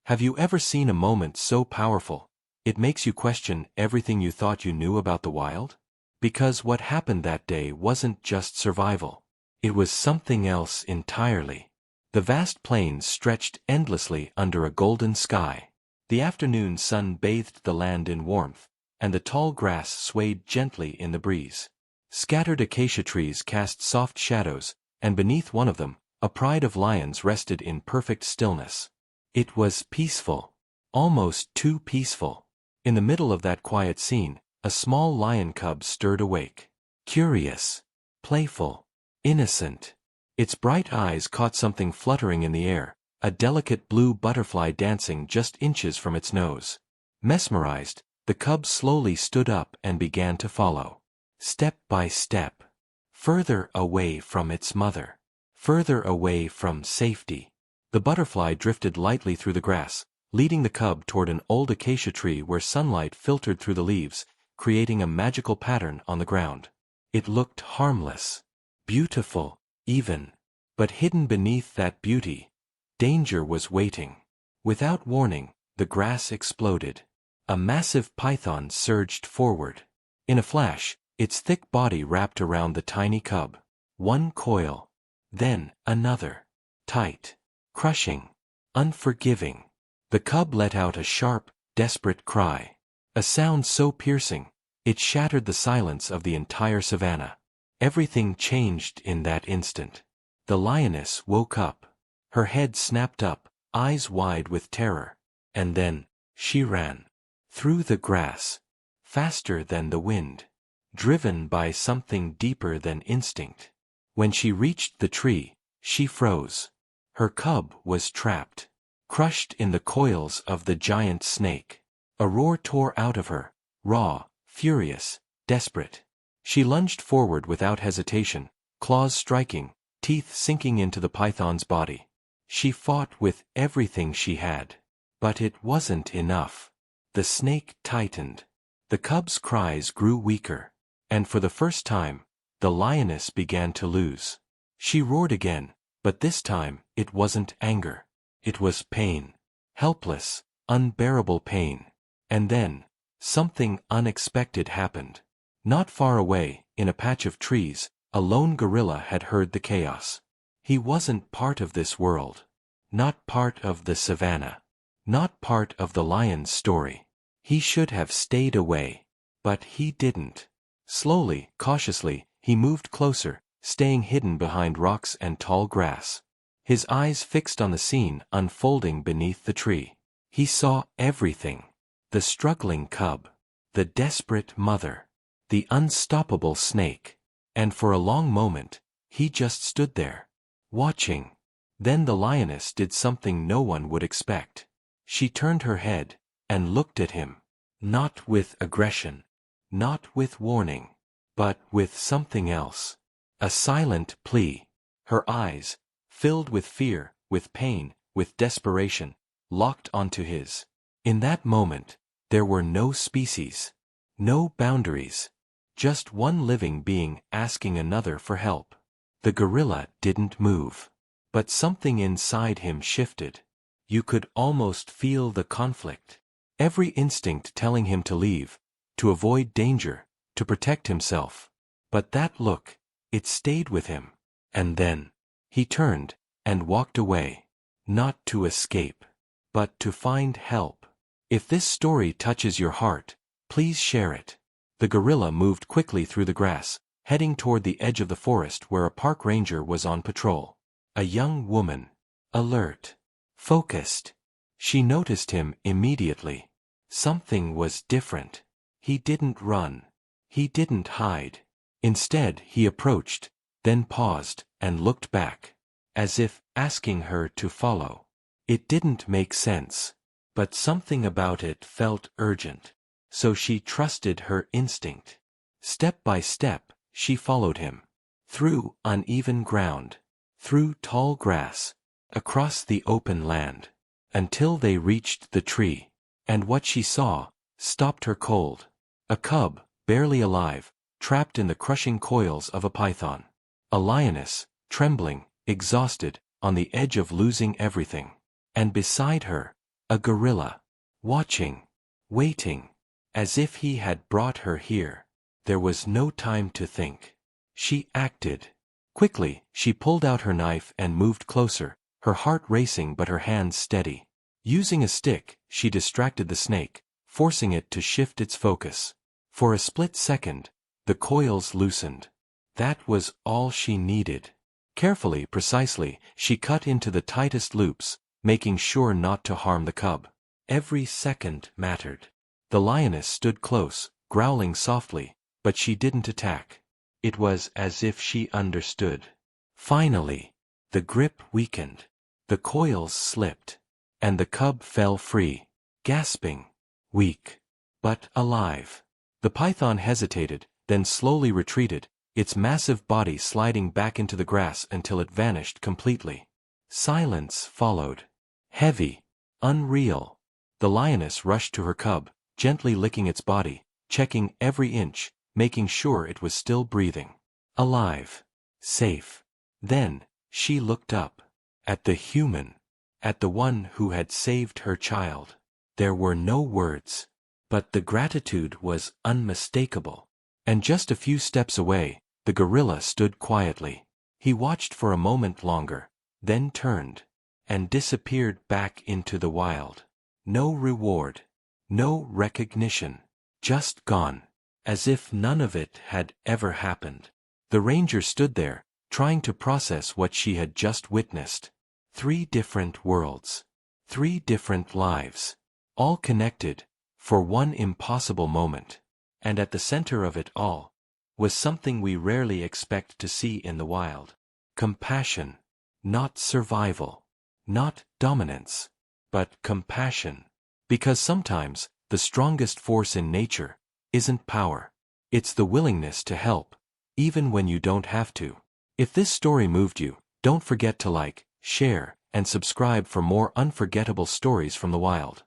Have you ever seen a moment so powerful, it makes you question everything you thought you knew about the wild? Because what happened that day wasn't just survival. It was something else entirely. The vast plains stretched endlessly under a golden sky. The afternoon sun bathed the land in warmth, and the tall grass swayed gently in the breeze. Scattered acacia trees cast soft shadows, and beneath one of them, a pride of lions rested in perfect stillness. It was peaceful. Almost too peaceful. In the middle of that quiet scene, a small lion cub stirred awake. Curious, playful, innocent. Its bright eyes caught something fluttering in the air, a delicate blue butterfly dancing just inches from its nose. Mesmerized, the cub slowly stood up and began to follow. Step by step. Further away from its mother. Further away from safety. The butterfly drifted lightly through the grass, leading the cub toward an old acacia tree where sunlight filtered through the leaves, creating a magical pattern on the ground. It looked harmless, beautiful, even. But hidden beneath that beauty, danger was waiting. Without warning, the grass exploded. A massive python surged forward. In a flash, its thick body wrapped around the tiny cub. One coil. Then another. Tight. Crushing. Unforgiving. The cub let out a sharp, desperate cry. A sound so piercing, it shattered the silence of the entire savanna. Everything changed in that instant. The lioness woke up. Her head snapped up, eyes wide with terror. And then, she ran. Through the grass. Faster than the wind. Driven by something deeper than instinct. When she reached the tree, she froze. Her cub was trapped. Crushed in the coils of the giant snake. A roar tore out of her, raw, furious, desperate. She lunged forward without hesitation, claws striking, teeth sinking into the python's body. She fought with everything she had. But it wasn't enough. The snake tightened. The cub's cries grew weaker. And for the first time, the lioness began to lose. She roared again, but this time, it wasn't anger. It was pain. Helpless, unbearable pain. And then, something unexpected happened. Not far away, in a patch of trees, a lone gorilla had heard the chaos. He wasn't part of this world. Not part of the savanna. Not part of the lion's story. He should have stayed away. But he didn't. Slowly, cautiously, he moved closer, staying hidden behind rocks and tall grass. His eyes fixed on the scene unfolding beneath the tree. He saw everything. The struggling cub. The desperate mother. The unstoppable snake. And for a long moment, he just stood there, watching. Then the lioness did something no one would expect. She turned her head, and looked at him. Not with aggression. Not with warning. But with something else. A silent plea. Her eyes, filled with fear, with pain, with desperation, locked onto his. In that moment, there were no species. No boundaries. Just one living being asking another for help. The gorilla didn't move. But something inside him shifted. You could almost feel the conflict. Every instinct telling him to leave, to avoid danger, to protect himself. But that look, it stayed with him. And then, he turned, and walked away. Not to escape, but to find help. If this story touches your heart, please share it. The gorilla moved quickly through the grass, heading toward the edge of the forest where a park ranger was on patrol. A young woman. Alert. Focused. She noticed him immediately. Something was different. He didn't run. He didn't hide. Instead, he approached, then paused, and looked back. As if asking her to follow. It didn't make sense. But something about it felt urgent. So she trusted her instinct. Step by step, she followed him. Through uneven ground. Through tall grass. Across the open land. Until they reached the tree. And what she saw stopped her cold. A cub, barely alive, trapped in the crushing coils of a python. A lioness, trembling, exhausted, on the edge of losing everything. And beside her, A gorilla. Watching. Waiting. As if he had brought her here. There was no time to think. She acted. Quickly, she pulled out her knife and moved closer, her heart racing but her hands steady. Using a stick, she distracted the snake, forcing it to shift its focus. For a split second, the coils loosened. That was all she needed. Carefully, precisely, she cut into the tightest loops, making sure not to harm the cub. Every second mattered. The lioness stood close, growling softly, but she didn't attack. It was as if she understood. Finally, the grip weakened. The coils slipped. And the cub fell free, gasping, weak, but alive. The python hesitated, then slowly retreated, its massive body sliding back into the grass until it vanished completely. Silence followed. Heavy, unreal. The lioness rushed to her cub, gently licking its body, checking every inch, making sure it was still breathing. Alive. Safe. Then, she looked up. At the human. At the one who had saved her child. There were no words. But the gratitude was unmistakable. And just a few steps away, the gorilla stood quietly. He watched for a moment longer, then turned, and disappeared back into the wild. No reward. No recognition. Just gone. As if none of it had ever happened. The ranger stood there, trying to process what she had just witnessed. 3 different worlds. 3 different lives. All connected, for one impossible moment. And at the center of it all, was something we rarely expect to see in the wild. Compassion. Not survival. Not dominance. But compassion. Because sometimes, the strongest force in nature isn't power. It's the willingness to help, even when you don't have to. If this story moved you, don't forget to like, share, and subscribe for more unforgettable stories from the wild.